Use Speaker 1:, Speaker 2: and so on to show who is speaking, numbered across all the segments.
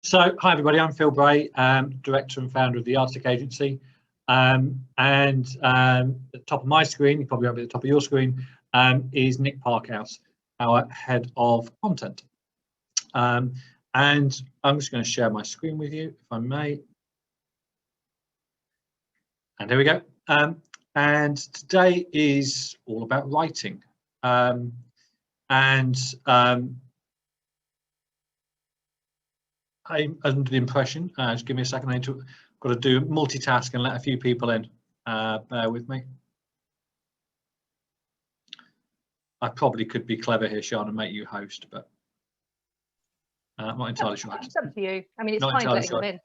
Speaker 1: So, hi everybody, I'm Phil Bray, Director and Founder of the Yardstick Agency. At the top of my screen, you probably won't be at the top of your screen, is Nick Parkhouse, our Head of Content. And I'm just going to share my screen with you, if I may. And here we go. And today is all about writing. I'm under the impression, just give me a second, I've got to do multitask and let a few people in. Bear with me. I probably could be clever here, Sean, and make you host, but I'm not entirely sure.
Speaker 2: It's up to you. I mean, it's fine letting them in.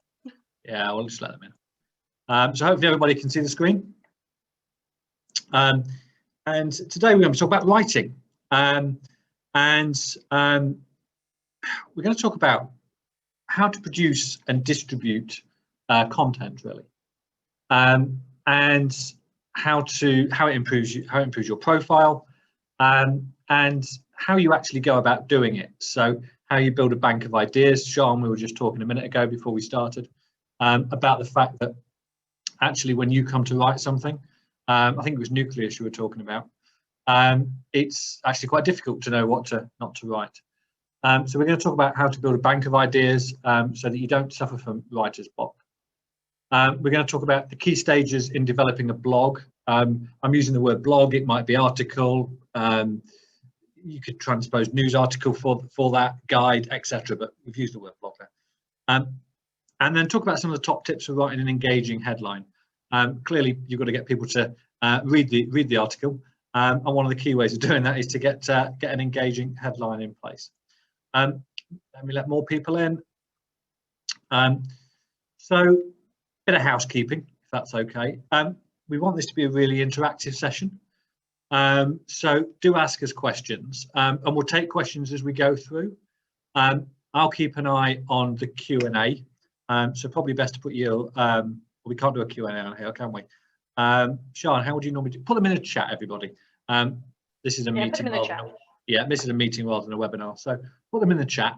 Speaker 1: Yeah, we'll just let them in. So hopefully everybody can see the screen. And today we're going to talk about writing. We're going to talk about how to produce and distribute content, really, and how it improves your profile, and how you actually go about doing it. So how you build a bank of ideas. Sean, we were just talking a minute ago before we started about the fact that actually when you come to write something, I think it was nucleus you were talking about, it's actually quite difficult to know what not to write. So we're going to talk about how to build a bank of ideas so that you don't suffer from writer's block. We're going to talk about the key stages in developing a blog. I'm using the word blog, it might be article, you could transpose news article for that, guide, etc. But we've used the word blog there. And then talk about some of the top tips for writing an engaging headline. Clearly, you've got to get people to read the article. And one of the key ways of doing that is to get an engaging headline in place. Let me let more people in. So a bit of housekeeping, if that's okay. We want this to be a really interactive session. So do ask us questions, and we'll take questions as we go through. I'll keep an eye on the Q&A. So probably best to put your, we can't do a Q&A on here, can we? Sean, how would you normally put them in a chat, everybody? This is a meeting. Yeah, this is a meeting rather than a webinar. So put them in the chat,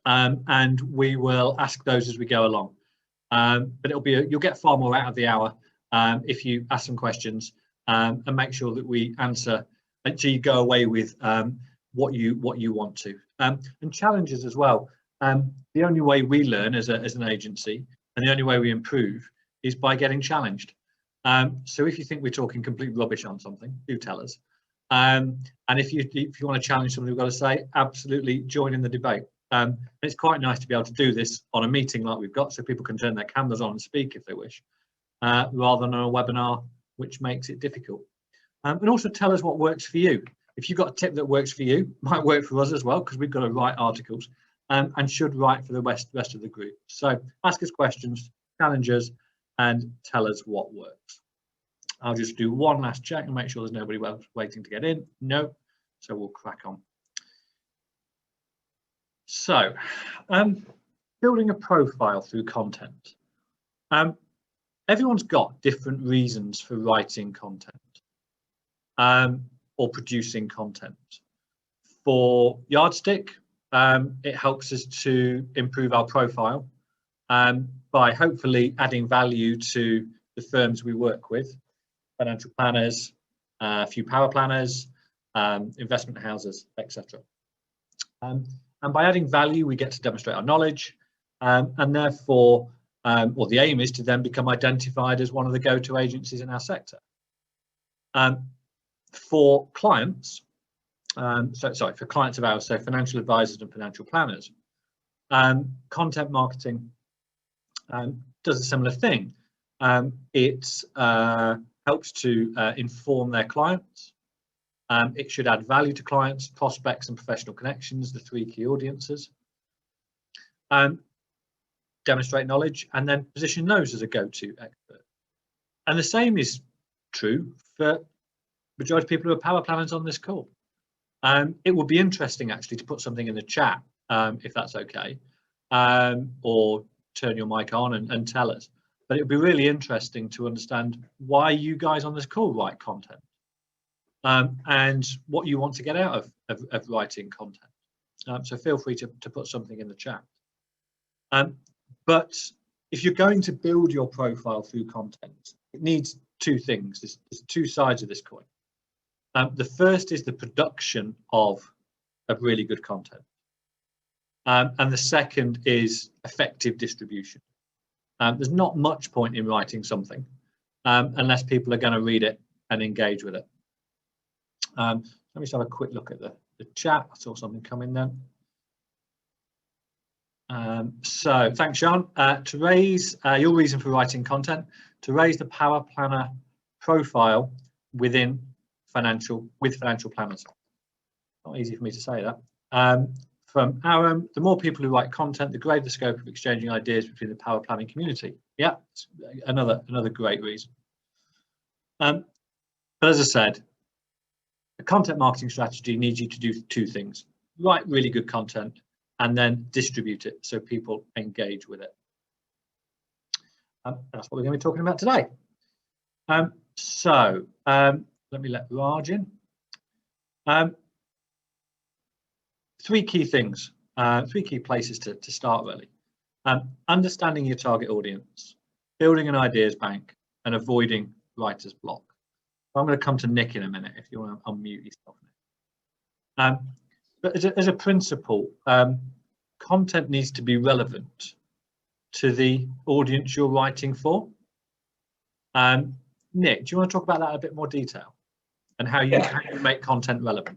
Speaker 1: and we will ask those as we go along. But you'll get far more out of the hour if you ask some questions and make sure that we answer until you go away with what you want to. And challenges as well. The only way we learn as an agency, and the only way we improve, is by getting challenged. So if you think we're talking complete rubbish on something, do tell us. And if you want to challenge something we've got to say, absolutely join in the debate. It's quite nice to be able to do this on a meeting like we've got, so people can turn their cameras on and speak if they wish, rather than on a webinar, which makes it difficult. And also tell us what works for you. If you've got a tip that works for you, might work for us as well, because we've got to write articles and should write for the rest of the group. So ask us questions, challenge us, and tell us what works. I'll just do one last check and make sure there's nobody waiting to get in. No, so we'll crack on. So, building a profile through content. Everyone's got different reasons for writing content or producing content. For Yardstick, it helps us to improve our profile by hopefully adding value to the firms we work with. Financial planners, a few power planners, investment houses, etc. And by adding value, we get to demonstrate our knowledge, and therefore, the aim is to then become identified as one of the go-to agencies in our sector. For clients, for clients of ours, so financial advisors and financial planners, content marketing does a similar thing. It helps to inform their clients. It should add value to clients, prospects, and professional connections, the three key audiences. Demonstrate knowledge, and then position those as a go-to expert. And the same is true for majority of people who are power planners on this call. It would be interesting actually to put something in the chat, if that's okay, or turn your mic on and tell us. But it would be really interesting to understand why you guys on this call write content, and what you want to get out of writing content. So feel free to put something in the chat. But if you're going to build your profile through content, it needs two things. There's two sides of this coin. The first is the production of really good content. And the second is effective distribution. There's not much point in writing something unless people are going to read it and engage with it. Let me just have a quick look at the chat. I saw something come in then. So thanks, Sean. To raise your reason for writing content, to raise the Paraplanner profile within financial planners. Not easy for me to say that. From Aaron, the more people who write content, the greater the scope of exchanging ideas between the power planning community. Yeah, another great reason. But as I said, a content marketing strategy needs you to do two things: write really good content and then distribute it so people engage with it. That's what we're going to be talking about today. Let me let Raj in. Three key things, three key places to start really. Understanding your target audience, building an ideas bank, and avoiding writer's block. I'm going to come to Nick in a minute if you want to unmute yourself. But as a principle, content needs to be relevant to the audience you're writing for. Nick, do you want to talk about that in a bit more detail and how you make content relevant?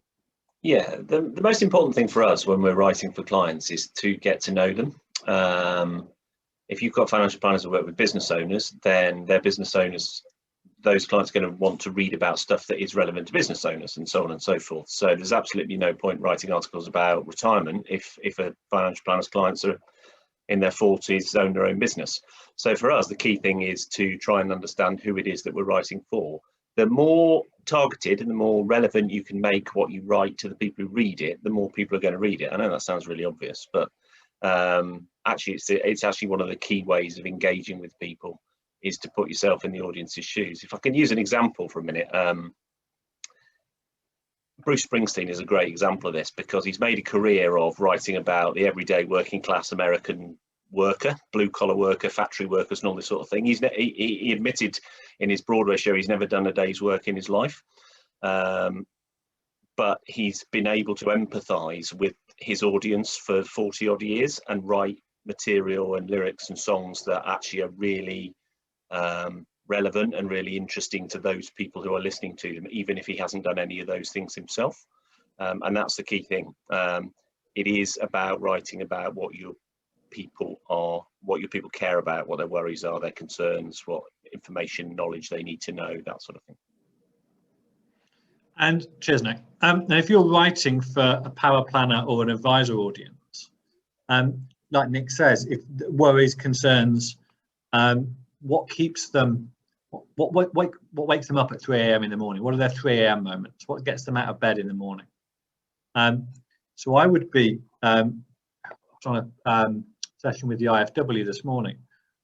Speaker 3: Yeah, the most important thing for us when we're writing for clients is to get to know them. If you've got financial planners who work with business owners, then their business owners, those clients are going to want to read about stuff that is relevant to business owners and so on and so forth. So there's absolutely no point writing articles about retirement if a financial planner's clients are in their 40s, own their own business. So for us, the key thing is to try and understand who it is that we're writing for. The more targeted and the more relevant you can make what you write to the people who read it, the more people are going to read it. I know that sounds really obvious, but actually it's actually one of the key ways of engaging with people is to put yourself in the audience's shoes. If I can use an example for a minute, Bruce Springsteen is a great example of this because he's made a career of writing about the everyday working class American worker, blue collar worker, factory workers and all this sort of thing. He admitted in his Broadway show he's never done a day's work in his life, but he's been able to empathize with his audience for 40 odd years and write material and lyrics and songs that actually are really relevant and really interesting to those people who are listening to them, even if he hasn't done any of those things himself. And that's the key thing. It is about writing about what your people care about, what their worries are, their concerns, what information, knowledge they need to know, that sort of thing.
Speaker 1: And cheers, Nick. Now, if you're writing for a power planner or an advisor audience, like Nick says, if worries, concerns, what keeps them, what wakes them up at 3 a.m. in the morning? What are their 3 a.m. moments? What gets them out of bed in the morning? So I would be on a session with the IFW this morning,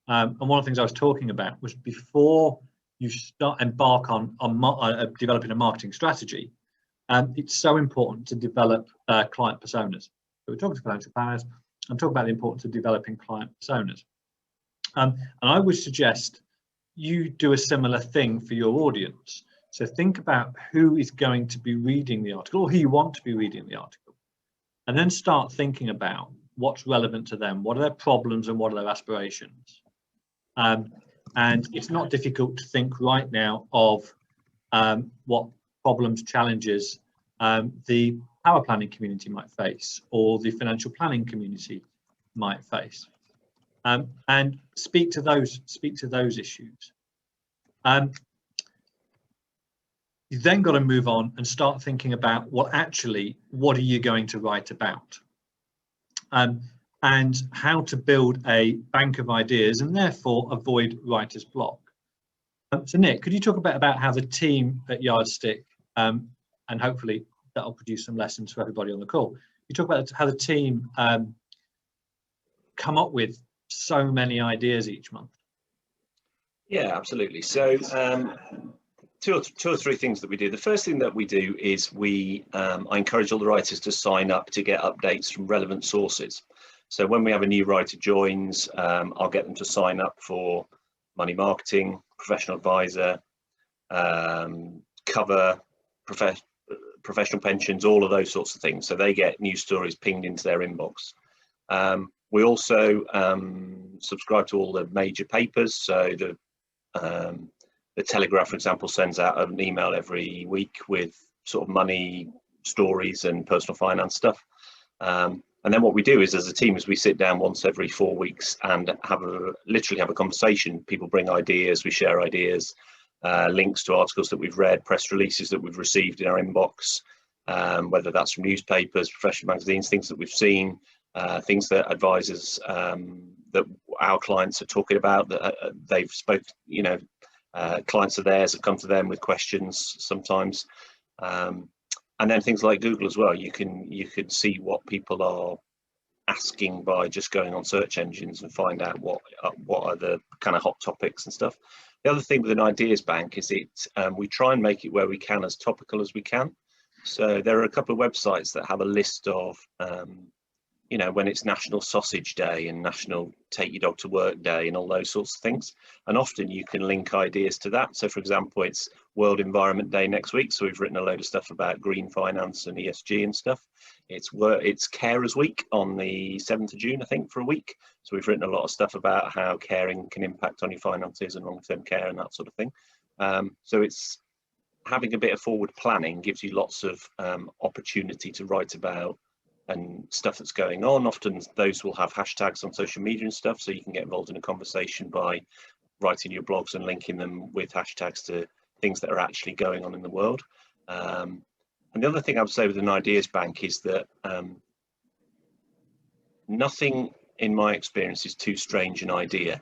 Speaker 1: and one of the things I was talking about was before you embark on developing a marketing strategy, it's so important to develop client personas. So we're talking to financial planners. I'm talking about the importance of developing client personas, and I would suggest you do a similar thing for your audience. So think about who is going to be reading the article or who you want to be reading the article, and then start thinking about what's relevant to them, what are their problems and what are their aspirations. And it's not difficult to think right now of what problems, challenges the power planning community might face or the financial planning community might face, and speak to those issues. You've then got to move on and start thinking about what are you going to write about, and how to build a bank of ideas and therefore avoid writer's block. So Nick, could you talk a bit about how the team at Yardstick, and hopefully that'll produce some lessons for everybody on the call. You talk about how the team come up with so many ideas each month.
Speaker 3: Yeah, absolutely. So two or three things that we do. The first thing that we do is I encourage all the writers to sign up to get updates from relevant sources. So when we have a new writer joins, I'll get them to sign up for money marketing, professional advisor, cover, professional pensions, all of those sorts of things. So they get news stories pinged into their inbox. We also subscribe to all the major papers. So the Telegraph, for example, sends out an email every week with sort of money stories and personal finance stuff. And then what we do is, as a team, is we sit down once every 4 weeks and literally have a conversation. People bring ideas, we share ideas, links to articles that we've read, press releases that we've received in our inbox, whether that's from newspapers, professional magazines, things that we've seen, things that advisors that our clients are talking about, that they've spoken, you know, clients of theirs have come to them with questions sometimes. And then things like Google as well. You can see what people are asking by just going on search engines and find out what are the kind of hot topics and stuff. The other thing with an ideas bank is we try and make it where we can as topical as we can. So there are a couple of websites that have a list of you know, when it's National Sausage Day and National Take Your Dog to Work Day and all those sorts of things. And often you can link ideas to that. So for example, it's World Environment Day next week. So we've written a load of stuff about green finance and ESG and stuff. It's Carers Week on the 7th of June, I think, for a week. So we've written a lot of stuff about how caring can impact on your finances and long-term care and that sort of thing. So it's having a bit of forward planning gives you lots of opportunity to write about and stuff that's going on. Often those will have hashtags on social media and stuff, so you can get involved in a conversation by writing your blogs and linking them with hashtags to things that are actually going on in the world. And the other thing I would say with an ideas bank is that nothing in my experience is too strange an idea.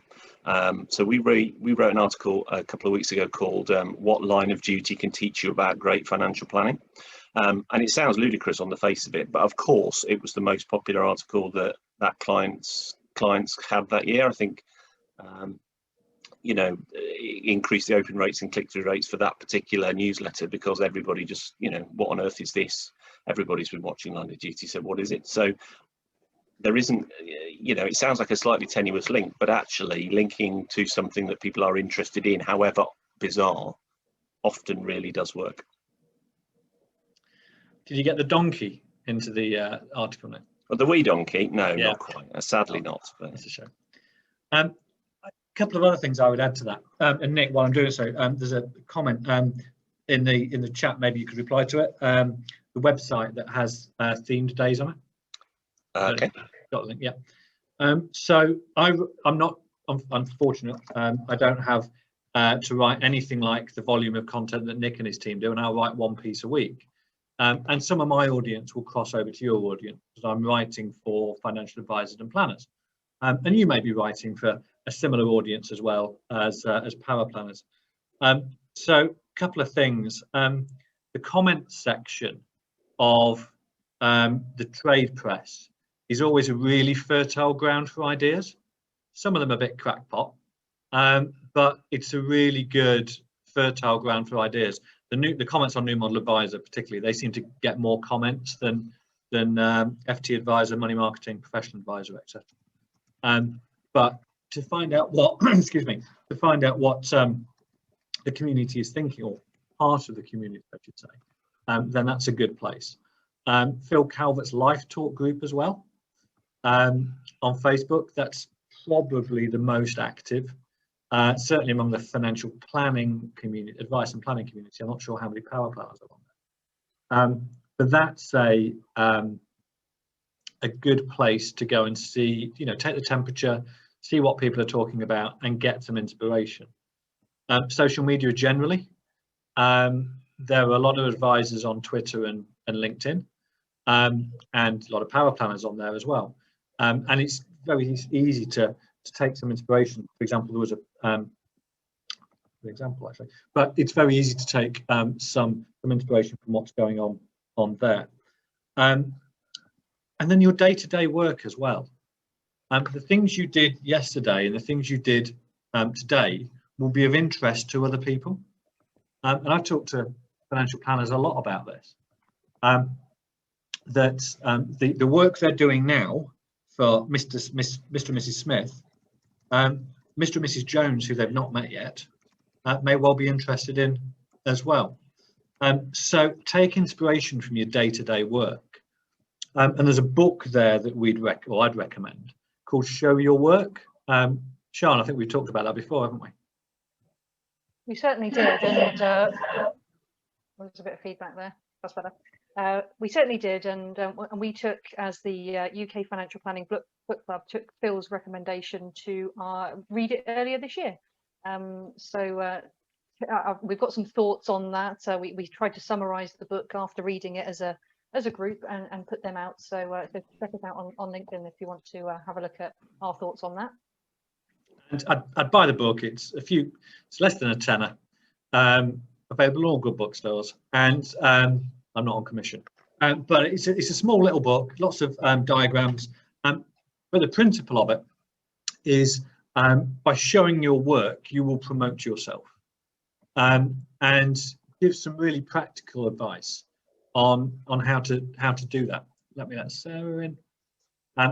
Speaker 3: So we wrote an article a couple of weeks ago called What Line of Duty Can Teach You About Great Financial Planning. And it sounds ludicrous on the face of it, but of course it was the most popular article that clients had that year. I think you know, increased the open rates and click-through rates for that particular newsletter because everybody just, you know, what on earth is this? Everybody's been watching Line of Duty, so what is it? So there isn't, you know, it sounds like a slightly tenuous link, but actually linking to something that people are interested in, however bizarre, often really does work. Did
Speaker 1: you get the donkey into the article now?
Speaker 3: Well, the wee donkey? No, yeah. Not quite. Sadly not. But
Speaker 1: that's a shame. A couple of other things I would add to that. And Nick, while I'm doing so, there's a comment in the chat. Maybe you could reply to it. The website that has themed days on it.
Speaker 3: Okay.
Speaker 1: Got the link. Yeah. So I'm unfortunate. I don't have to write anything like the volume of content that Nick and his team do, and I'll write one piece a week. And some of my audience will cross over to your audience because I'm writing for financial advisors and planners. And you may be writing for a similar audience as well as paraplanners. So a couple of things. The comment section of the trade press is always a really fertile ground for ideas. Some of them are a bit crackpot, but it's a really good fertile ground for ideas. The comments on New Model Advisor particularly, they seem to get more comments than FT Advisor, Money Marketing, Professional Advisor, etc. But to find out what, excuse me, to find out what the community is thinking, or part of the community, I should say, then that's a good place. Phil Calvert's Life Talk group as well on Facebook, that's probably the most active. Certainly among the financial planning community, advice and planning community. I'm not sure how many power planners are on there. But that's a good place to go and see, you know, take the temperature, see what people are talking about and get some inspiration. Social media generally, there are a lot of advisors on Twitter and LinkedIn, and a lot of power planners on there as well. And it's very easy to take some inspiration. For example, there was an example actually, but it's very easy to take some inspiration from what's going on there. And then your day-to-day work as well. The things you did yesterday and the things you did today will be of interest to other people. And I've talked to financial planners a lot about this. That the work they're doing now for Mr. and Mrs. Smith, Mr. and Mrs. Jones, who they've not met yet, may well be interested in as well. So take inspiration from your day-to-day work. And there's a book there that I'd recommend called Show Your Work. Sian, I think we've talked about that before, haven't we?
Speaker 2: We certainly did, and there's a bit of feedback there. That's better. We certainly did, and we took, as the UK Financial Planning Book Club, took Phil's recommendation to read it earlier this year. We've got some thoughts on that. We tried to summarise the book after reading it as a group and put them out. So check us out on LinkedIn if you want to have a look at our thoughts on that.
Speaker 1: And I'd buy the book. It's less than a tenner. Available in all good bookstores, and I'm not on commission. But it's a small little book, lots of diagrams. But the principle of it is by showing your work, you will promote yourself, and give some really practical advice on how to do that. Let Sarah in.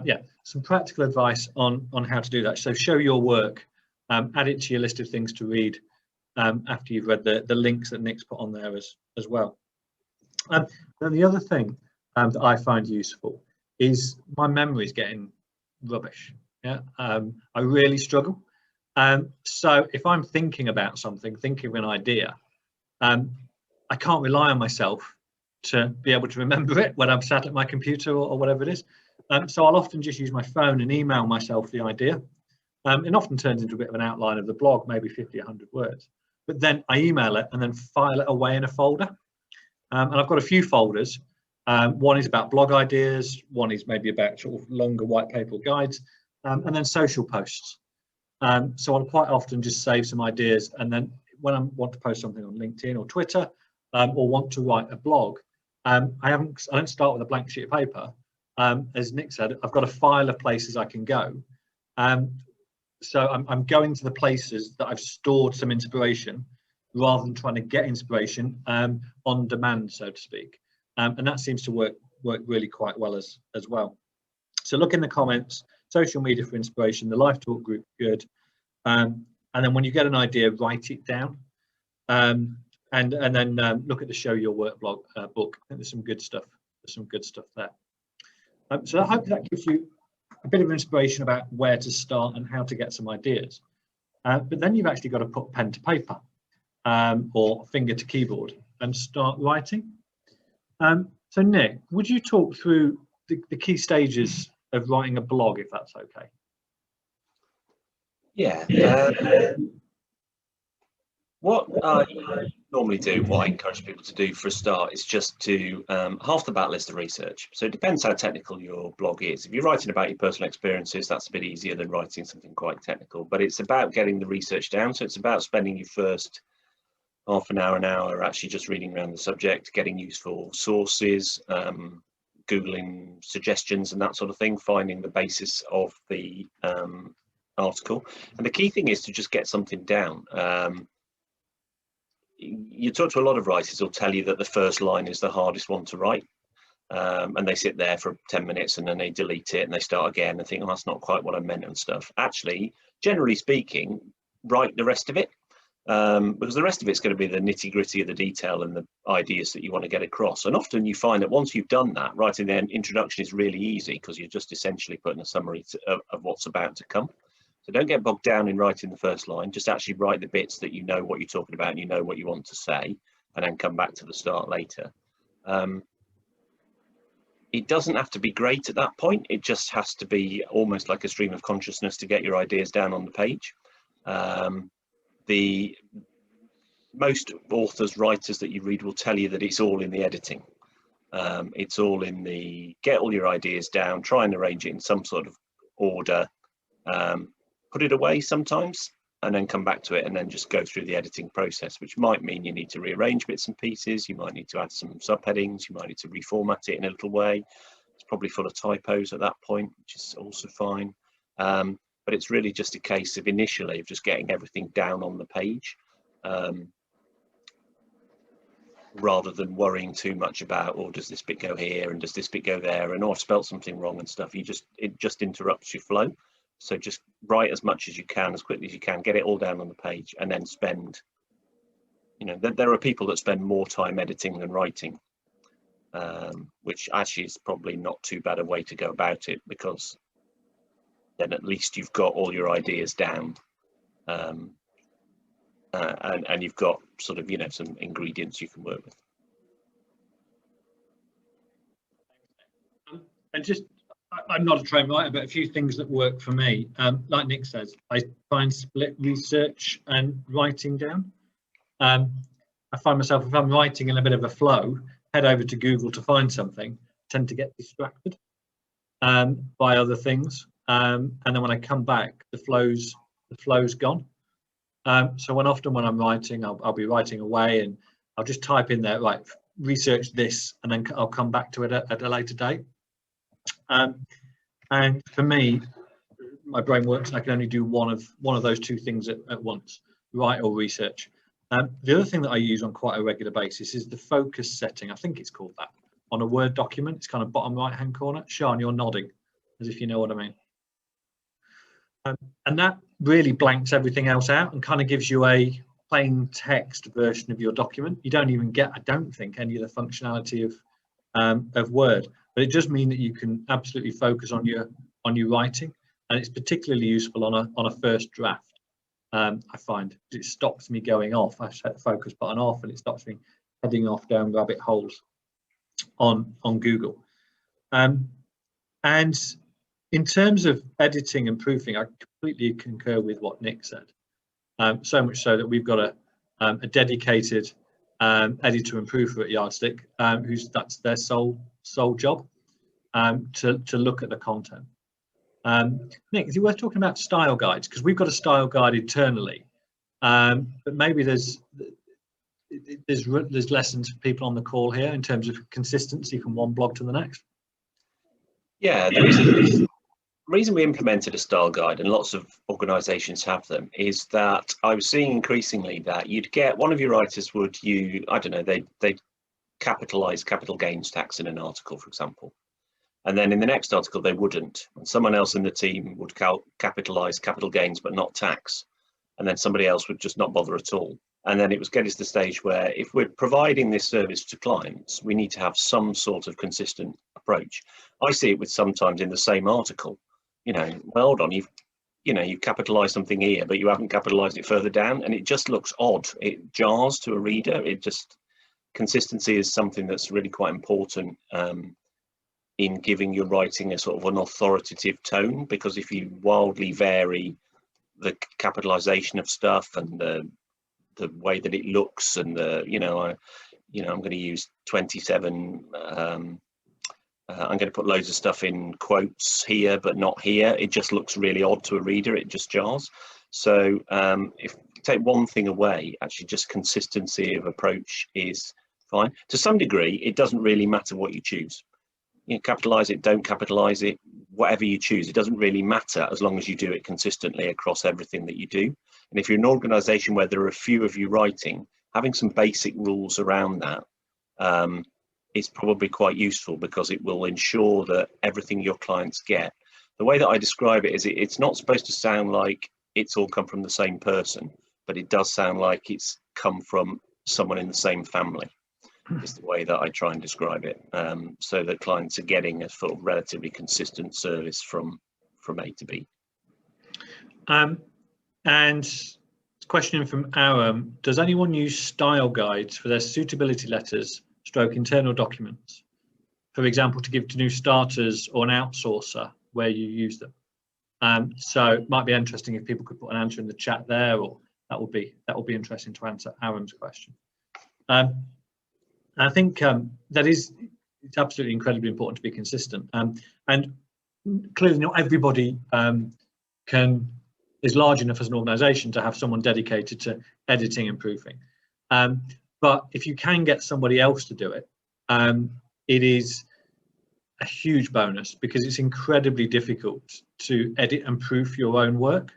Speaker 1: Yeah, some practical advice on how to do that. So show your work, add it to your list of things to read after you've read the links that Nick's put on there as well. Then the other thing that I find useful is my memory is getting rubbish. Yeah, I really struggle. So if I'm thinking about something, thinking of an idea, I can't rely on myself to be able to remember it when I'm sat at my computer or whatever it is. So I'll often just use my phone and email myself the idea. It often turns into a bit of an outline of the blog, maybe 50, 100 words. But then I email it and then file it away in a folder. And I've got a few folders. One is about blog ideas, one is maybe about sort of longer white paper guides, and then social posts. So I'll quite often just save some ideas, and then when I want to post something on LinkedIn or Twitter, or want to write a blog, I don't start with a blank sheet of paper. As Nick said, I've got a file of places I can go. So I'm going to the places that I've stored some inspiration, rather than trying to get inspiration on demand, so to speak. And that seems to work really quite well as well. So look in the comments, social media for inspiration, the live talk group, good. And then when you get an idea, write it down. And then look at the Show Your Work book. I think there's some good stuff. There's some good stuff there. So I hope that gives you a bit of inspiration about where to start and how to get some ideas. But then you've actually got to put pen to paper or finger to keyboard and start writing. So Nick, would you talk through the key stages of writing a blog, if that's okay?
Speaker 3: Yeah. What I normally do, what I encourage people to do for a start, is just to half the battle is the research. So it depends how technical your blog is. If you're writing about your personal experiences, that's a bit easier than writing something quite technical. But it's about getting the research down. So it's about spending your first half an hour actually just reading around the subject, getting useful sources, Googling suggestions and that sort of thing, finding the basis of the article. And the key thing is to just get something down. You talk to a lot of writers who'll tell you that the first line is the hardest one to write, and they sit there for 10 minutes and then they delete it and they start again and think, oh, that's not quite what I meant and stuff. Actually, generally speaking, write the rest of it, because the rest of it's going to be the nitty-gritty of the detail and the ideas that you want to get across. And often you find that once you've done that, writing the introduction is really easy, because you're just essentially putting a summary of what's about to come. So don't get bogged down in writing the first line, just actually write the bits that you know what you're talking about and you know what you want to say, and then come back to the start later. It doesn't have to be great at that point. It just has to be almost like a stream of consciousness to get your ideas down on the page. The most authors, writers that you read will tell you that it's all in the editing. It's all in the get all your ideas down, try and arrange it in some sort of order, put it away sometimes, and then come back to it and then just go through the editing process, which might mean you need to rearrange bits and pieces, you might need to add some subheadings, you might need to reformat it in a little way. It's probably full of typos at that point, which is also fine. But it's really just a case of initially of just getting everything down on the page. rather than worrying too much about, or does this bit go here and does this bit go there, and I've spelt something wrong and stuff. It just interrupts your flow. So just write as much as you can, as quickly as you can, get it all down on the page, and then spend, you know, there are people that spend more time editing than writing, which actually is probably not too bad a way to go about it, because then at least you've got all your ideas down, and you've got sort of, you know, some ingredients you can work with.
Speaker 1: And just, I'm not a trained writer, but a few things that work for me. Like Nick says, I try and split research and writing down. I find myself, if I'm writing in a bit of a flow, head over to Google to find something, tend to get distracted by other things. And then when I come back, the flow's gone. So often when I'm writing, I'll be writing away, and I'll just type in there, right, research this, and then I'll come back to it at a later date. And for me, my brain works, and I can only do one of those two things at once, write or research. The other thing that I use on quite a regular basis is the focus setting. I think it's called that on a Word document. It's kind of bottom right hand corner. Sean, you're nodding as if you know what I mean. And that really blanks everything else out and kind of gives you a plain text version of your document. You don't even get, I don't think, any of the functionality of Word, but it does mean that you can absolutely focus on your writing, and it's particularly useful on a first draft. I find it stops me going off. I set the focus button off, and it stops me heading off down rabbit holes on Google. And in terms of editing and proofing, I completely concur with what Nick said. So much so that we've got a dedicated editor and proofer at Yardstick, that's their sole job, to look at the content. Nick, is it worth talking about style guides? Because we've got a style guide internally, but maybe there's lessons for people on the call here in terms of consistency from one blog to the next.
Speaker 3: Yeah, the reason we implemented a style guide, and lots of organisations have them, is that I was seeing increasingly that you'd get one of your writers would I don't know, they'd capitalise capital gains tax in an article, for example. And then in the next article, they wouldn't. And someone else in the team would capitalise capital gains, but not tax. And then somebody else would just not bother at all. And then it was getting to the stage where if we're providing this service to clients, we need to have some sort of consistent approach. I see it with sometimes in the same article, you know, well, hold on, you've capitalised something here, but you haven't capitalised it further down. And it just looks odd. It jars to a reader. Consistency is something that's really quite important. In giving your writing a sort of an authoritative tone, because if you wildly vary the capitalization of stuff and the way that it looks, and I'm going to use 27 I'm going to put loads of stuff in quotes here but not here, it just looks really odd to a reader. It just jars. So if you take one thing away, actually just consistency of approach is fine. To some degree, it doesn't really matter what you choose. You know, capitalize it, don't capitalize it, whatever you choose, it doesn't really matter as long as you do it consistently across everything that you do. And if you're an organization where there are a few of you writing, having some basic rules around that is probably quite useful, because it will ensure that everything your clients get. The way that I describe it is it's not supposed to sound like it's all come from the same person, but it does sound like it's come from someone in the same family. Is the way that I try and describe it, so that clients are getting a sort of relatively consistent service from A to B.
Speaker 1: And question from Aram: does anyone use style guides for their suitability letters / internal documents, for example, to give to new starters or an outsourcer where you use them? So it might be interesting if people could put an answer in the chat there, or that would be interesting to answer Aram's question. I think it's absolutely incredibly important to be consistent, and clearly not everybody is large enough as an organisation to have someone dedicated to editing and proofing. But if you can get somebody else to do it, it is a huge bonus, because it's incredibly difficult to edit and proof your own work.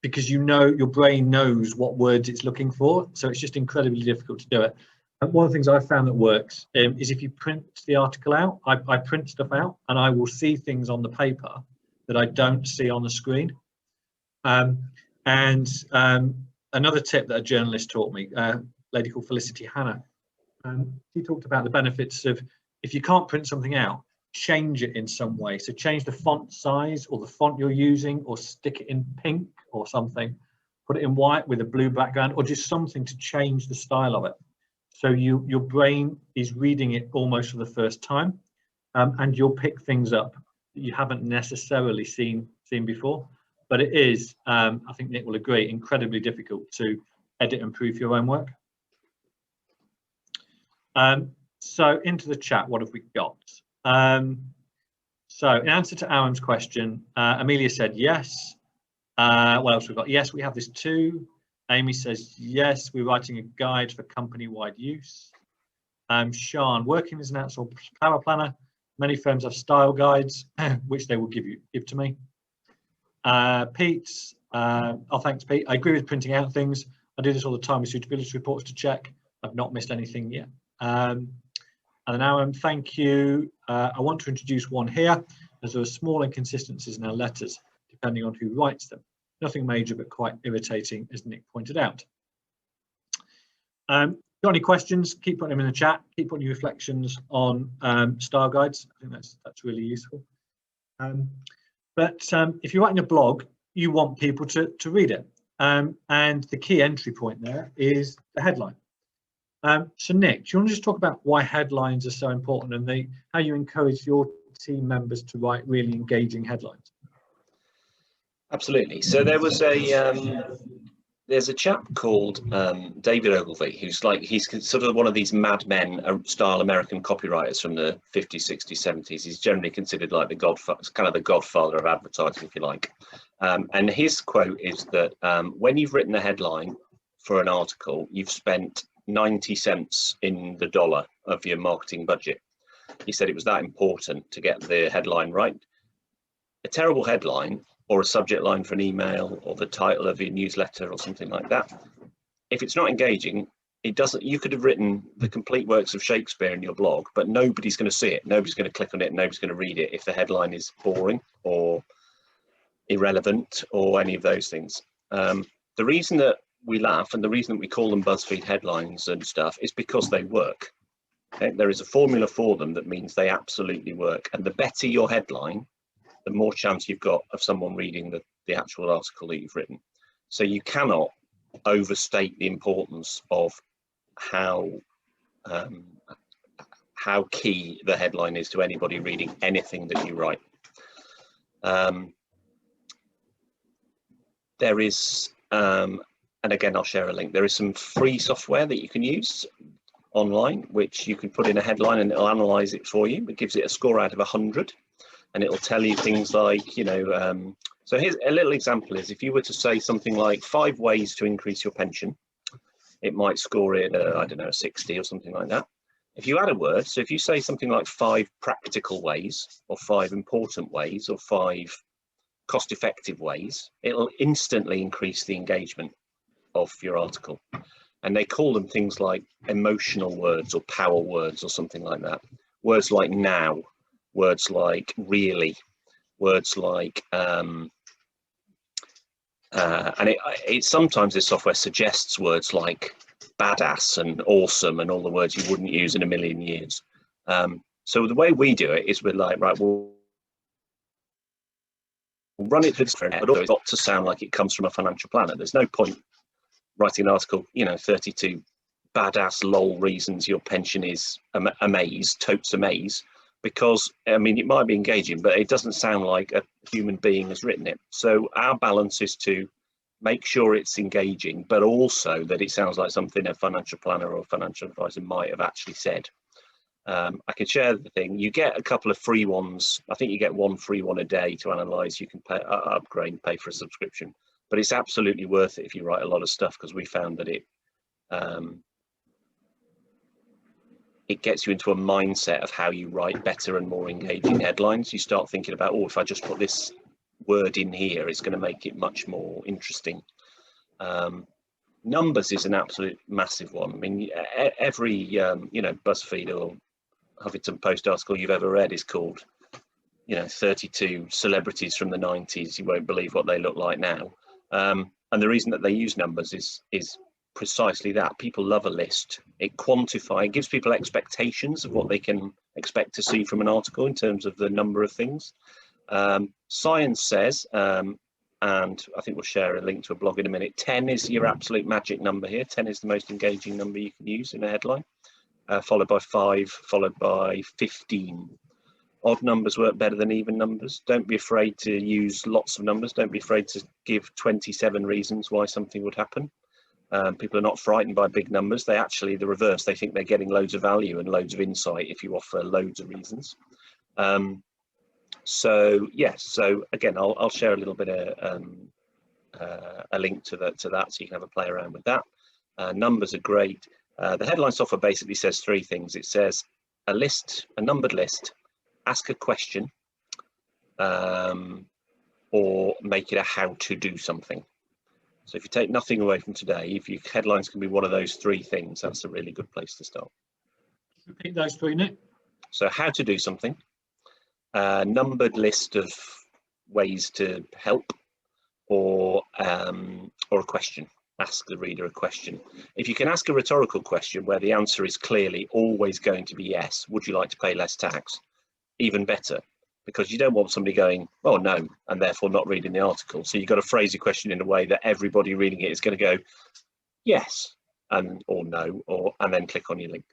Speaker 1: because you know your brain knows what words it's looking for, so it's just incredibly difficult to do it. And one of the things I've found that works is if you print the article out. I print stuff out, and I will see things on the paper that I don't see on the screen. Another tip that a journalist taught me, a lady called Felicity Hannah, she talked about the benefits of, if you can't print something out, change it in some way. So change the font size or the font you're using, or stick it in pink or something, put it in white with a blue background, or just something to change the style of it. So your brain is reading it almost for the first time, and you'll pick things up that you haven't necessarily seen before. But it is, I think Nick will agree, incredibly difficult to edit and proof your own work. So into the chat, what have we got? So in answer to Aaron's question, Amelia said yes. What else we've got? Yes, we have this too. Amy says yes, we're writing a guide for company-wide use. Sean, working as an outsourced Paraplanner, many firms have style guides, which they will give to me. Pete, oh thanks Pete, I agree with printing out things. I do this all the time with suitability reports to check. I've not missed anything yet. And then Aaron, thank you. I want to introduce one here, as there are small inconsistencies in our letters, depending on who writes them. Nothing major, but quite irritating, as Nick pointed out. Got any questions? Keep putting them in the chat. Keep putting your reflections on style guides. I think that's really useful. But if you're writing a blog, you want people to read it. And the key entry point there is the headline. So Nick, do you want to just talk about why headlines are so important, and how you encourage your team members to write really engaging headlines?
Speaker 3: Absolutely. So there was there's a chap called David Ogilvy, he's sort of one of these Mad Men style American copywriters from the 50s, 60s, 70s. He's generally considered like the godfather of advertising, if you like. And his quote is that when you've written a headline for an article, you've spent 90 cents in the dollar of your marketing budget. He said it was that important to get the headline right. A terrible headline, or a subject line for an email, or the title of your newsletter, or something like that, if it's not engaging, it doesn't. You could have written the complete works of Shakespeare in your blog, but nobody's going to see it. Nobody's going to click on it. Nobody's going to read it if the headline is boring or irrelevant or any of those things. The reason that we laugh, and the reason that we call them BuzzFeed headlines and stuff, is because they work. Okay? There is a formula for them that means they absolutely work. And the better your headline, the more chance you've got of someone reading the actual article that you've written. So you cannot overstate the importance of how key the headline is to anybody reading anything that you write. There is, and again, I'll share a link. There is some free software that you can use online, which you can put in a headline and it'll analyze it for you. It gives it a score out of 100. And it'll tell you things like, you know, so here's a little example is if you were to say something like 5 ways to increase your pension, it might score it, I don't know, a 60 or something like that. If you add a word, so if you say something like 5 practical ways, or 5 important ways, or 5 cost-effective ways, it'll instantly increase the engagement of your article. And they call them things like emotional words or power words or something like that. Words like now. Words like really, words like, and it sometimes this software suggests words like badass and awesome and all the words you wouldn't use in a million years. So the way we do it is we're like, right, we'll run it through this, but also it's got to sound like it comes from a financial planner. There's no point writing an article, you know, 32 badass lol reasons your pension is amaze, totes amaze. Because, I mean, it might be engaging, but it doesn't sound like a human being has written it. So our balance is to make sure it's engaging, but also that it sounds like something a financial planner or a financial advisor might have actually said. I can share the thing. You get a couple of free ones. I think you get 1 free one a day to analyze. You can pay, upgrade, pay for a subscription. But it's absolutely worth it if you write a lot of stuff, because we found that it gets you into a mindset of how you write better and more engaging headlines. You start thinking about, oh, if I just put this wording here is going to make it much more interesting. Numbers is an absolute massive one. I mean, every you know, BuzzFeed or Huffington Post article you've ever read is called, you know, 32 celebrities from the 90s. You won't believe what they look like now. And the reason that they use numbers is precisely that. People love a list. It quantifies, it gives people expectations of what they can expect to see from an article in terms of the number of things. Science says, and I think we'll share a link to a blog in a minute, 10 is your absolute magic number here. 10 is the most engaging number you can use in a headline, followed by 5, followed by 15. Odd numbers work better than even numbers. Don't be afraid to use lots of numbers. Don't be afraid to give 27 reasons why something would happen. People are not frightened by big numbers. They actually, the reverse, they think they're getting loads of value and loads of insight if you offer loads of reasons. So yes, so again, I'll share a little bit of a link to that so you can have a play around with that. Numbers are great. The headline software basically says 3 things. It says a list, a numbered list, ask a question, or make it a how to do something. So if you take nothing away from today, if your headlines can be one of those 3 things, that's a really good place to start.
Speaker 1: Repeat those 3, Nick.
Speaker 3: So how to do something, a numbered list of ways to help, or a question. Ask the reader a question. If you can ask a rhetorical question where the answer is clearly always going to be yes, would you like to pay less tax? Even better, because you don't want somebody going, oh no, and therefore not reading the article. So you've got to phrase your question in a way that everybody reading it is going to go yes, and or no, and then click on your link.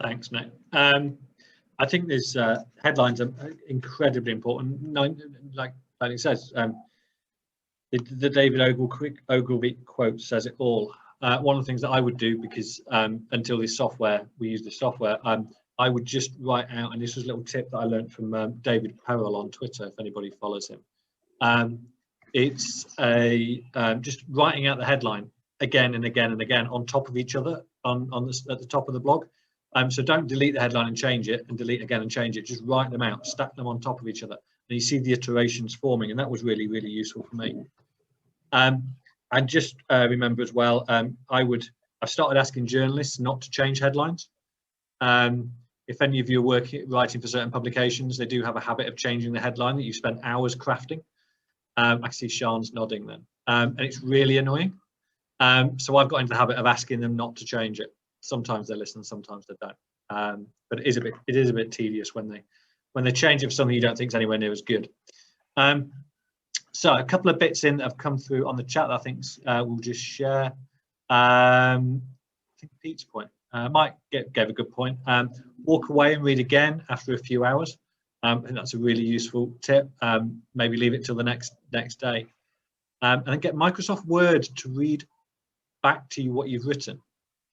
Speaker 1: Thanks, Nick. I think these headlines are incredibly important. Like it says, the David Ogilvy quote says it all. One of the things that I would do, because until we use this software, I would just write out, and this was a little tip that I learned from David Perel on Twitter, if anybody follows him. It's just writing out the headline again and again and again on top of each other at the top of the blog. So don't delete the headline and change it, and delete again and change it. Just write them out, stack them on top of each other, and you see the iterations forming, and that was really, really useful for me. And just remember as well, I've started asking journalists not to change headlines. If any of you are writing for certain publications, they do have a habit of changing the headline that you spent hours crafting. I see Sean's nodding then, and it's really annoying. So I've got into the habit of asking them not to change it. Sometimes they listen, sometimes they don't. But it is a bit tedious when they change it for something you don't think is anywhere near as good. So a couple of bits in that have come through on the chat that I think we'll just share. I think Pete's point. Mike gave a good point. Walk away and read again after a few hours. I think that's a really useful tip. Maybe leave it till the next day. And then get Microsoft Word to read back to you what you've written.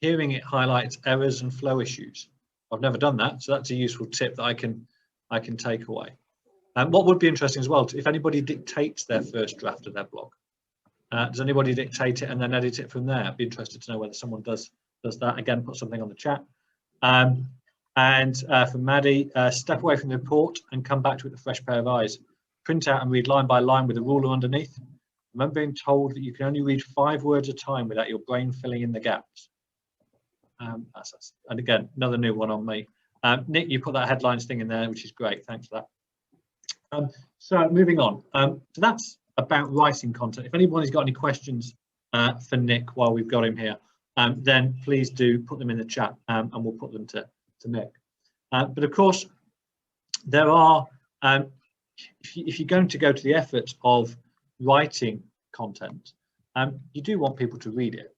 Speaker 1: Hearing it highlights errors and flow issues. I've never done that, so that's a useful tip that I can take away. What would be interesting as well, if anybody dictates their first draft of their blog. Does anybody dictate it and then edit it from there? I'd be interested to know whether someone does that. Again, put something on the chat. And from Maddie, step away from the report and come back to it with a fresh pair of eyes. Print out and read line by line with a ruler underneath. Remember being told that you can only read 5 words at a time without your brain filling in the gaps. And again, another new one on me. Nick, you put that headlines thing in there, which is great. Thanks for that. So moving on. So that's about writing content. If anybody's got any questions for Nick while we've got him here, then please do put them in the chat, and we'll put them to Nick. But of course, there are, if you're going to go to the effort of writing content, you do want people to read it.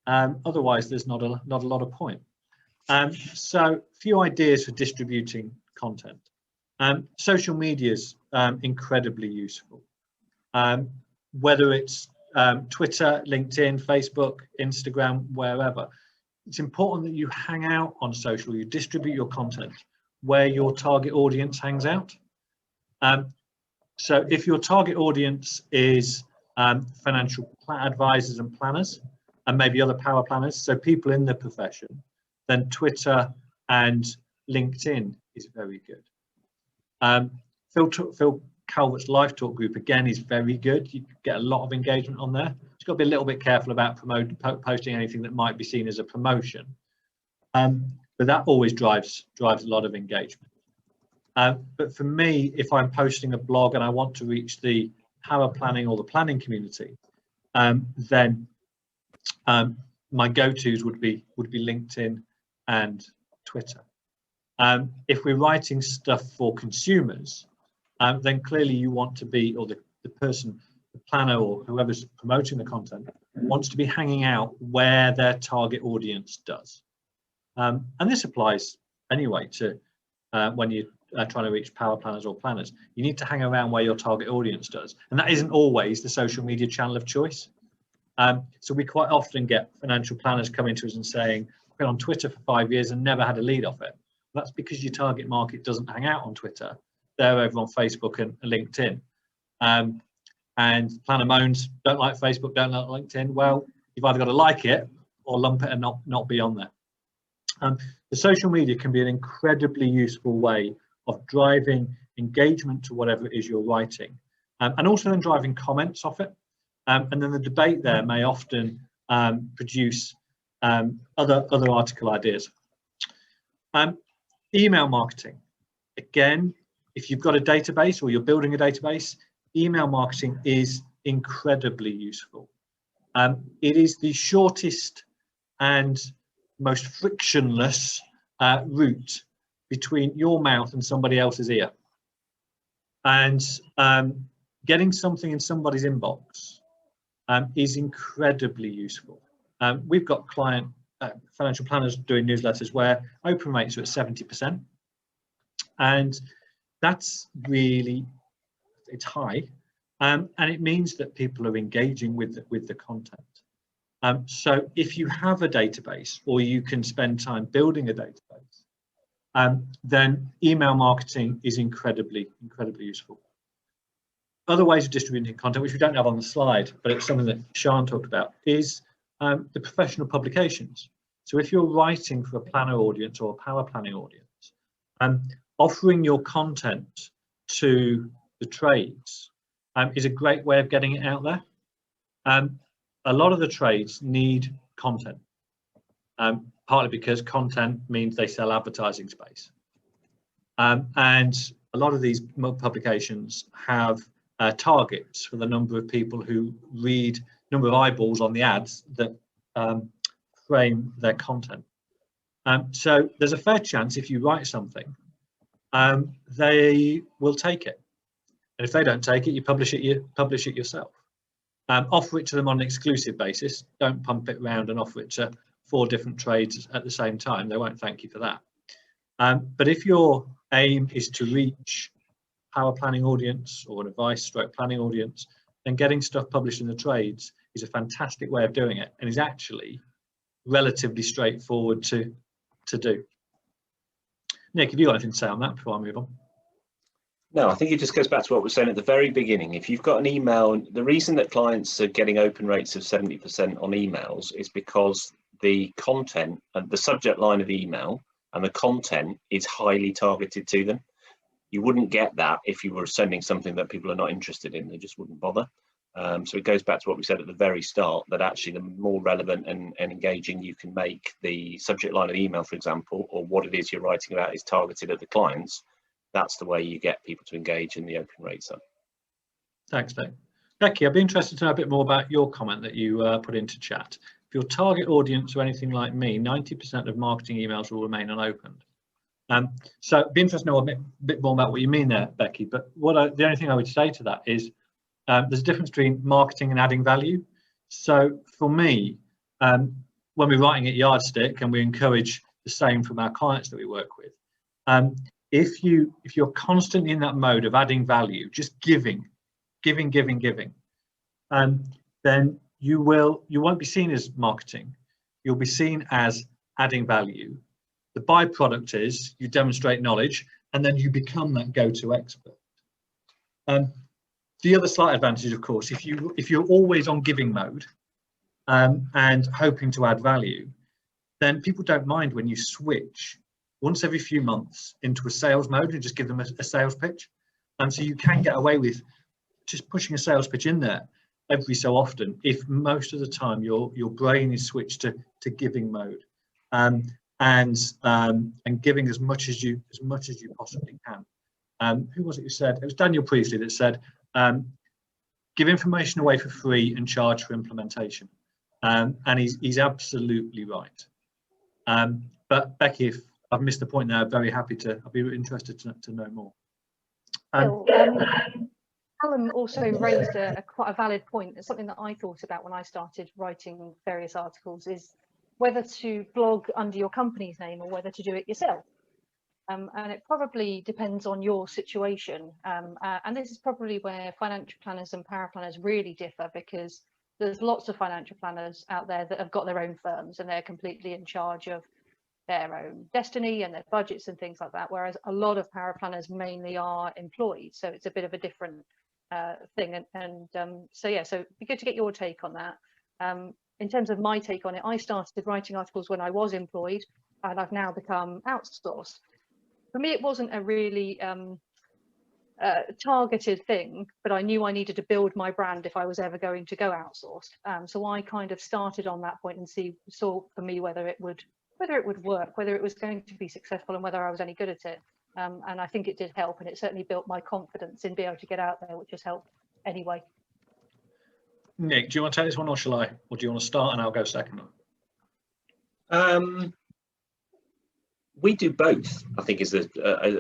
Speaker 1: Otherwise, there's not a lot of point. So a few ideas for distributing content. Social media is incredibly useful. Whether it's Twitter, LinkedIn, Facebook, Instagram, wherever, it's important that you hang out on social, you distribute your content where your target audience hangs out. So if your target audience is financial advisors and planners, and maybe other power planners, so people in the profession, then Twitter and LinkedIn is very good. Phil Calvert's Live Talk group, again, is very good. You get a lot of engagement on there. You've got to be a little bit careful about posting anything that might be seen as a promotion. But that always drives a lot of engagement. But for me, if I'm posting a blog and I want to reach the power planning or the planning community, then my go-tos would be LinkedIn and Twitter. If we're writing stuff for consumers, then clearly you want to be, or the person, the planner or whoever's promoting the content wants to be hanging out where their target audience does. And this applies anyway to when you're trying to reach power planners or planners. You need to hang around where your target audience does. And that isn't always the social media channel of choice. So we quite often get financial planners coming to us and saying, I've been on Twitter for 5 years and never had a lead off it. That's because your target market doesn't hang out on Twitter. They're over on Facebook and LinkedIn. And planner moans, don't like Facebook, don't like LinkedIn. Well, you've either got to like it or lump it and not be on there. The social media can be an incredibly useful way of driving engagement to whatever it is you're writing, and also then driving comments off it. And then the debate there may often produce other article ideas. Email marketing. Again, if you've got a database or you're building a database, email marketing is incredibly useful. It is the shortest and most frictionless route between your mouth and somebody else's ear. And getting something in somebody's inbox is incredibly useful. We've got client financial planners doing newsletters where open rates are at 70%. And that's really, it's high. And it means that people are engaging with the content. So if you have a database or you can spend time building a database, then email marketing is incredibly useful. Other ways of distributing content, which we don't have on the slide, but it's something that Sean talked about, is the professional publications. So if you're writing for a planner audience or a power planning audience, offering your content to the trades is a great way of getting it out there. A lot of the trades need content, partly because content means they sell advertising space. And a lot of these publications have targets for the number of people who read, number of eyeballs on the ads that frame their content. So there's a fair chance if you write something, they will take it. And if they don't take it, you publish it yourself. Offer it to them on an exclusive basis. Don't pump it around and offer it to 4 different trades at the same time. They won't thank you for that. But if your aim is to reach power planning audience or an advice stroke planning audience, then getting stuff published in the trades is a fantastic way of doing it and is actually relatively straightforward to do. Nick, have you got anything to say on that before I move on?
Speaker 3: No, I think it just goes back to what we were saying at the very beginning. If you've got an email, the reason that clients are getting open rates of 70% on emails is because the content and the subject line of the email and the content is highly targeted to them. You wouldn't get that if you were sending something that people are not interested in. They just wouldn't bother. So it goes back to what we said at the very start, that actually the more relevant and engaging you can make the subject line of the email, for example, or what it is you're writing about is targeted at the clients, that's the way you get people to engage in the open rates up.
Speaker 1: Thanks, Dave. Becky, I'd be interested to know a bit more about your comment that you put into chat. If your target audience are anything like me, 90% of marketing emails will remain unopened. So it'd be interesting to know a bit more about what you mean there, Becky. But the only thing I would say to that is there's a difference between marketing and adding value. So for me, when we're writing at Yardstick, and we encourage the same from our clients that we work with, if you're constantly in that mode of adding value, just giving, then you won't be seen as marketing. You'll be seen as adding value. The byproduct is you demonstrate knowledge, and then you become that go-to expert. The other slight advantage, of course, if you're always on giving mode and hoping to add value, then people don't mind when you switch once every few months into a sales mode and just give them a sales pitch. And so you can get away with just pushing a sales pitch in there every so often if most of the time your brain is switched to giving mode, and giving as much as you possibly can. Who was it who said? It was Daniel Priestley that said, give information away for free and charge for implementation. And he's absolutely right. But Becky, if I've missed the point there, I'll be interested to know more.
Speaker 2: Callum also raised quite a valid point. It's something that I thought about when I started writing various articles, is whether to blog under your company's name or whether to do it yourself. And it probably depends on your situation. And this is probably where financial planners and paraplanners really differ, because there's lots of financial planners out there that have got their own firms and they're completely in charge of their own destiny and their budgets and things like that, whereas a lot of paraplanners mainly are employed, so it's a bit of a different thing. So it'd be good to get your take on that. In terms of my take on it, I started writing articles when I was employed, and I've now become outsourced. For me, it wasn't a really targeted thing, but I knew I needed to build my brand if I was ever going to go outsourced. So I kind of started on that point and saw for me whether it would work, whether it was going to be successful, and whether I was any good at it. And I think it did help, and it certainly built my confidence in being able to get out there, which has helped anyway.
Speaker 1: Nick, do you want to take this one, or shall I? Or do you want to start and I'll go second?
Speaker 3: We do both, I think, is a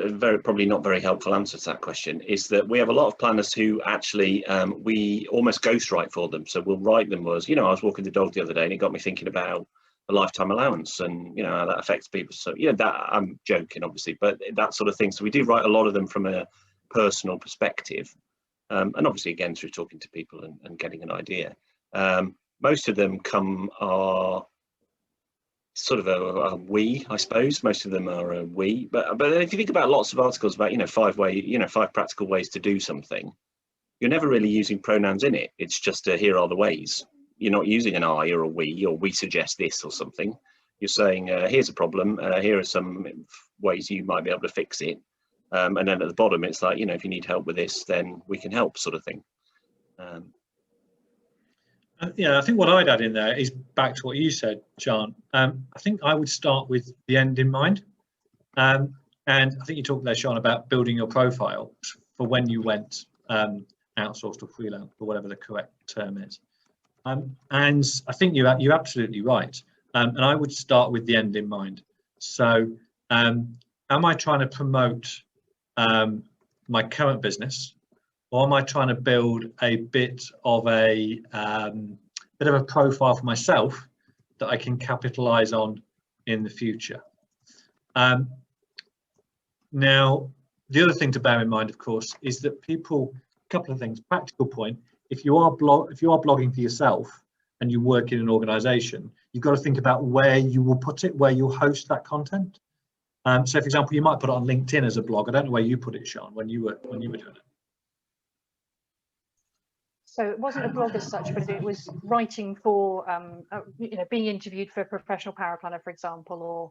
Speaker 3: very probably not very helpful answer to that question. Is that we have a lot of planners who actually we almost ghostwrite for them. So we'll write them as, I was walking the dog the other day and it got me thinking about a lifetime allowance and how that affects people. So that, I'm joking obviously, but that sort of thing. So we do write a lot of them from a personal perspective, and obviously again through talking to people and getting an idea. Most of them are sort of a we, I suppose. Most of them are a we, but if you think about lots of articles about 5 practical ways to do something, you're never really using pronouns in it. It's just here are the ways. You're not using an I or a we suggest this or something. You're saying here's a problem, here are some ways you might be able to fix it, and then at the bottom it's like, if you need help with this, then we can help, sort of thing.
Speaker 1: Yeah, I think what I'd add in there is back to what you said, John. I think I would start with the end in mind. And I think you talked there, Sean, about building your profile for when you went outsourced or freelance, or whatever the correct term is. And I think you're absolutely right. And I would start with the end in mind. So am I trying to promote my current business? Or am I trying to build a bit of a profile for myself that I can capitalize on in the future? Now, the other thing to bear in mind, of course, is that a couple of things. Practical point: if you are blogging for yourself and you work in an organisation, you've got to think about where you will put it, where you'll host that content. So, for example, you might put it on LinkedIn as a blog. I don't know where you put it, Sean, when you were doing it.
Speaker 2: So it wasn't a blog as such, but it was writing for, being interviewed for a professional paraplanner, for example, or,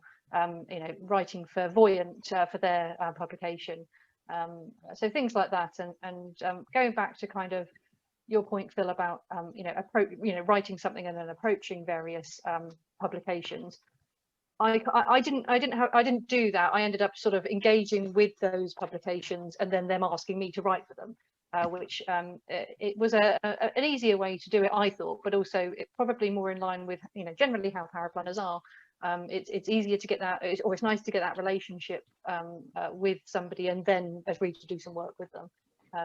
Speaker 2: writing for Voyant for their publication. So things like that. And going back to kind of your point, Phil, about, writing something and then approaching various publications. I didn't do that. I ended up sort of engaging with those publications and then them asking me to write for them. Which it was an easier way to do it, I thought, but also it probably more in line with generally how paraplanners are. It's easier to get that, or it's nice to get that relationship with somebody and then agree to do some work with them.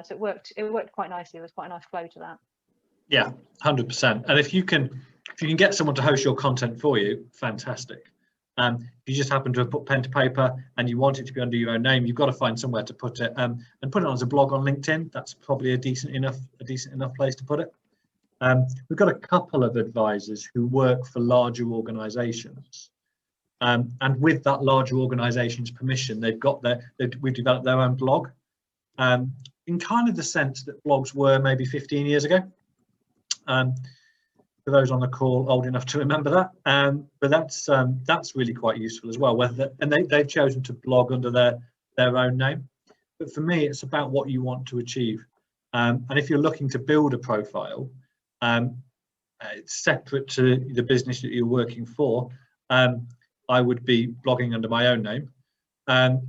Speaker 2: So it worked quite nicely. There was quite a nice flow to that. Yeah,
Speaker 1: 100%. And if you can get someone to host your content for you, fantastic. If you just happen to have put pen to paper and you want it to be under your own name, you've got to find somewhere to put it, and put it on as a blog on LinkedIn. That's probably a decent enough place to put it. We've got a couple of advisors who work for larger organisations, and with that larger organisation's permission, we've developed their own blog, in kind of the sense that blogs were maybe 15 years ago. For those on the call old enough to remember that, but that's really quite useful as well. And they've chosen to blog under their own name. but for me, it's about what you want to achieve. And if you're looking to build a profile, it's separate to the business that you're working for. I would be blogging under my own name.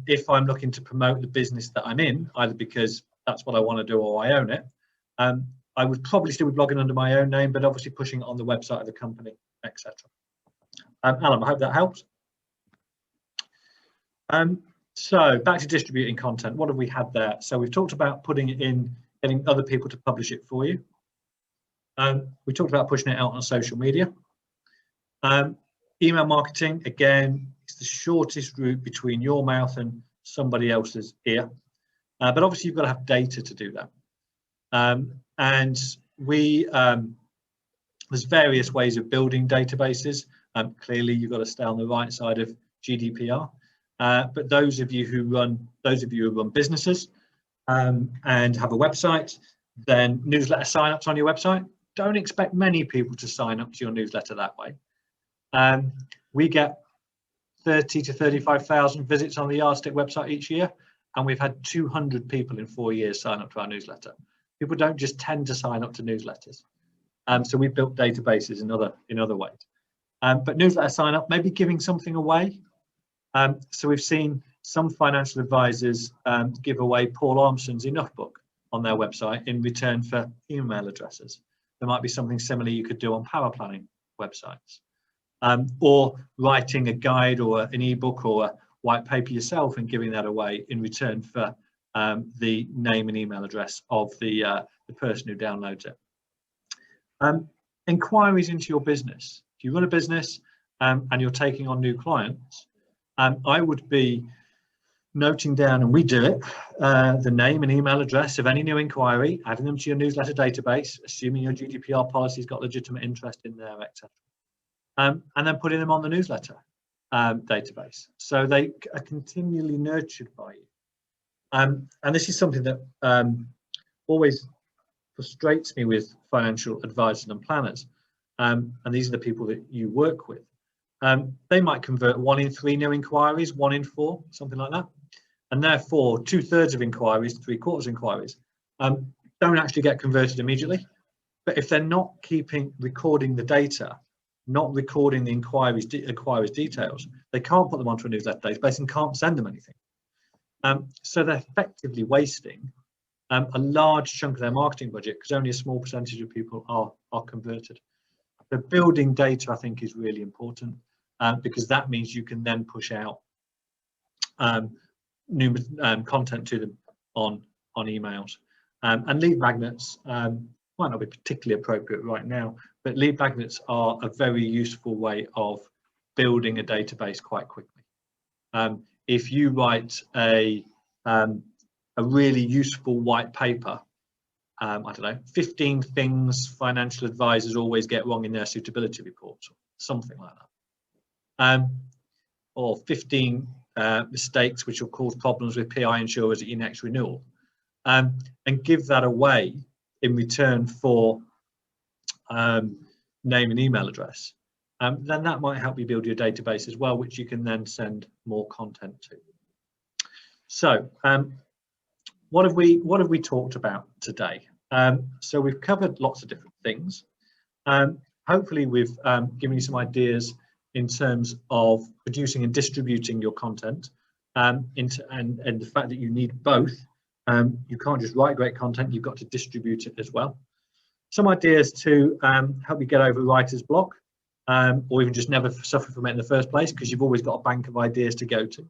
Speaker 1: If I'm looking to promote the business that I'm in, either because that's what I want to do or I own it, I would probably still be blogging under my own name, but obviously pushing it on the website of the company, etc. Alan, I hope that helps. So back to distributing content. What have we had there? So we've talked about putting it in, getting other people to publish it for you. We talked about pushing it out on social media. Email marketing, again, it's the shortest route between your mouth and somebody else's ear. But obviously you've got to have data to do that. And there's various ways of building databases. Clearly you've got to stay on the right side of GDPR. But those of you who run businesses and have a website, then newsletter signups on your website. Don't expect many people to sign up to your newsletter that way. We get 30 to 35,000 visits on the Yardstick website each year, and we've had 200 people in 4 years sign up to our newsletter. People don't just tend to sign up to newsletters. So we've built databases in other ways. But newsletter sign up, maybe giving something away. So we've seen some financial advisors give away Paul Armstrong's Enough book on their website in return for email addresses. There might be something similar you could do on paraplanning websites, or writing a guide or an ebook or a white paper yourself and giving that away in return for the name and email address of the person who downloads it. Inquiries into your business. If you run a business and you're taking on new clients, I would be noting down, and we do it, the name and email address of any new inquiry, adding them to your newsletter database, assuming your GDPR policy's got legitimate interest in there, etc. And then putting them on the newsletter database, so they are continually nurtured by you. And this is something that always frustrates me with financial advisors and planners, and these are the people that you work with. They might convert 1 in 3 new inquiries, 1 in 4, something like that. And therefore, 2/3 of inquiries, 3/4 of inquiries don't actually get converted immediately. But if they're not recording the data, not recording the inquiries details, they can't put them onto a newsletter database and can't send them anything. So they're effectively wasting a large chunk of their marketing budget because only a small percentage of people are converted. So building data, I think, is really important because that means you can then push out new content to them on emails. And lead magnets might not be particularly appropriate right now, but lead magnets are a very useful way of building a database quite quickly. If you write a really useful white paper, I don't know, 15 things financial advisors always get wrong in their suitability reports, or something like that, or 15 mistakes which will cause problems with PI insurers at your next renewal, and give that away in return for name and email address, then that might help you build your database as well, which you can then send more content to. So what have we talked about today? So we've covered lots of different things. Hopefully we've given you some ideas in terms of producing and distributing your content, and the fact that you need both. You can't just write great content, you've got to distribute it as well. Some ideas to help you get over writer's block, or even just never suffer from it in the first place, because you've always got a bank of ideas to go to.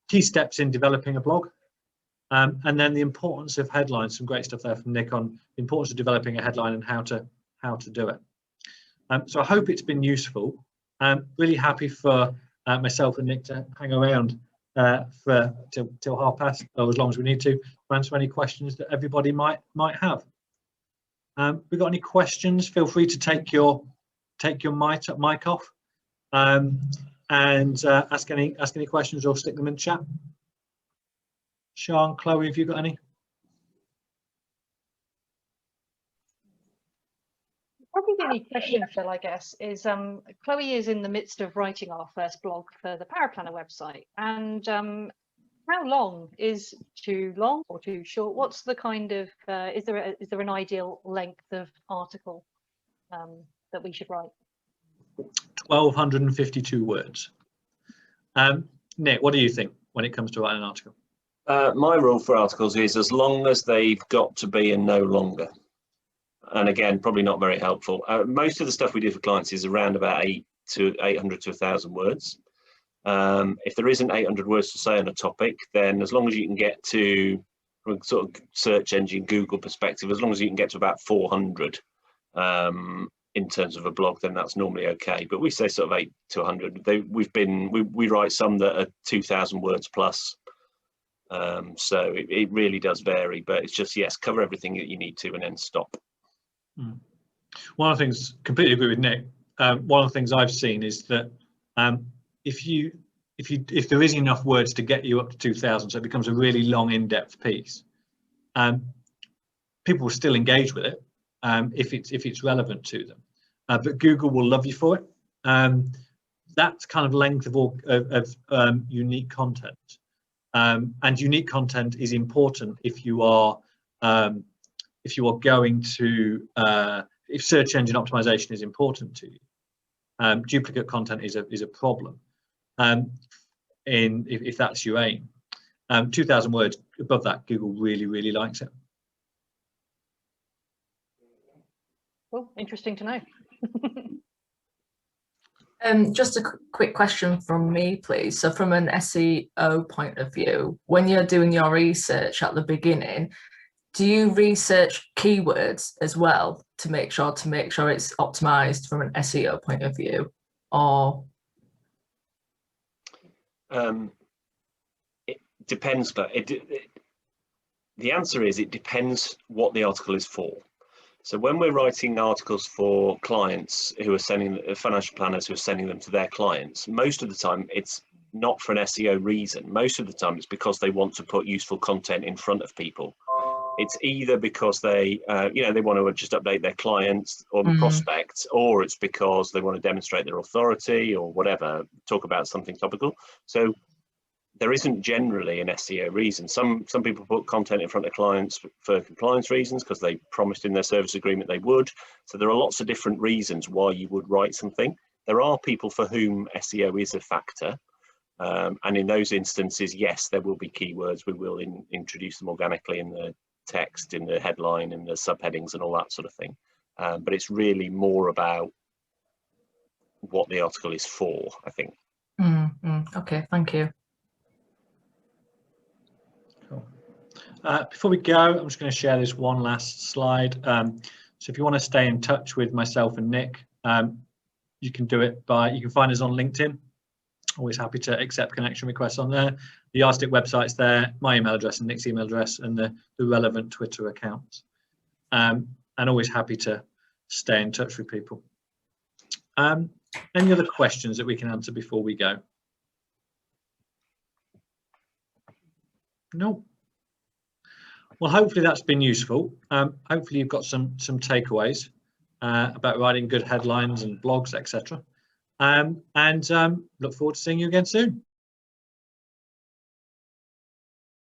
Speaker 1: Key steps in developing a blog, and then the importance of headlines. Some great stuff there from Nick on the importance of developing a headline and how to do it. So I hope it's been useful. Really happy for myself and Nick to hang around till past, or as long as we need to answer any questions that everybody might have. We've got any questions? Feel free to take your mic off and ask any questions or stick them in chat. Sean, Chloe, have you got any?
Speaker 2: Probably the only question, Phil, I guess, is Chloe is in the midst of writing our first blog for the Paraplanner website, and how long is too long or too short? What's the kind of is there an ideal length of article that we should write?
Speaker 1: 1,252 words. Nick, what do you think when it comes to writing an article?
Speaker 3: My rule for articles is as long as they've got to be and no longer. And again, probably not very helpful. Most of the stuff we do for clients is around about 800 to 1,000 words. If there isn't 800 words to say on a topic, then as long as you can get to, from a sort of search engine Google perspective, as long as you can get to about 400 in terms of a blog, then that's normally okay. But we say sort of 8 to 100. We write some that are 2,000 words plus. So it really does vary, but it's just, yes, cover everything that you need to and then stop.
Speaker 1: One of the things, completely agree with Nick. One of the things I've seen is that if there is enough words to get you up to 2,000, so it becomes a really long, in-depth piece, people will still engage with it if it's relevant to them. But Google will love you for it. That kind of length of unique content, and unique content is important if you are going to if search engine optimization is important to you. Duplicate content is a problem if that's your aim. 2,000 words above that, Google really likes it.
Speaker 2: Well, interesting to know.
Speaker 4: Just a quick question from me, please. So from an SEO point of view, when you're doing your research at the beginning, do you research keywords as well to make sure it's optimized from an SEO point of view, or?
Speaker 3: It depends, but the answer is it depends what the article is for. So when we're writing articles for clients who are sending, financial planners who are sending them to their clients, most of the time it's not for an SEO reason. Most of the time it's because they want to put useful content in front of people. It's either because they want to just update their clients or prospects, or it's because they want to demonstrate their authority or whatever, talk about something topical. So there isn't generally an SEO reason. Some people put content in front of clients for compliance reasons because they promised in their service agreement they would. So there are lots of different reasons why you would write something. There are people for whom SEO is a factor. And in those instances, yes, there will be keywords. We will introduce them organically in the text, in the headline, in the subheadings and all that sort of thing. But it's really more about what the article is for, I think.
Speaker 4: Okay, thank you.
Speaker 1: Cool. Before we go, I'm just going to share this one last slide. So if you want to stay in touch with myself and Nick, you can do it you can find us on LinkedIn. Always happy to accept connection requests on there. The Yardstick website's there, my email address and Nick's email address, and the relevant Twitter accounts. And always happy to stay in touch with people. Any other questions that we can answer before we go? No. Well, hopefully that's been useful. Hopefully you've got some takeaways about writing good headlines and blogs, etc. And look forward to seeing you again soon.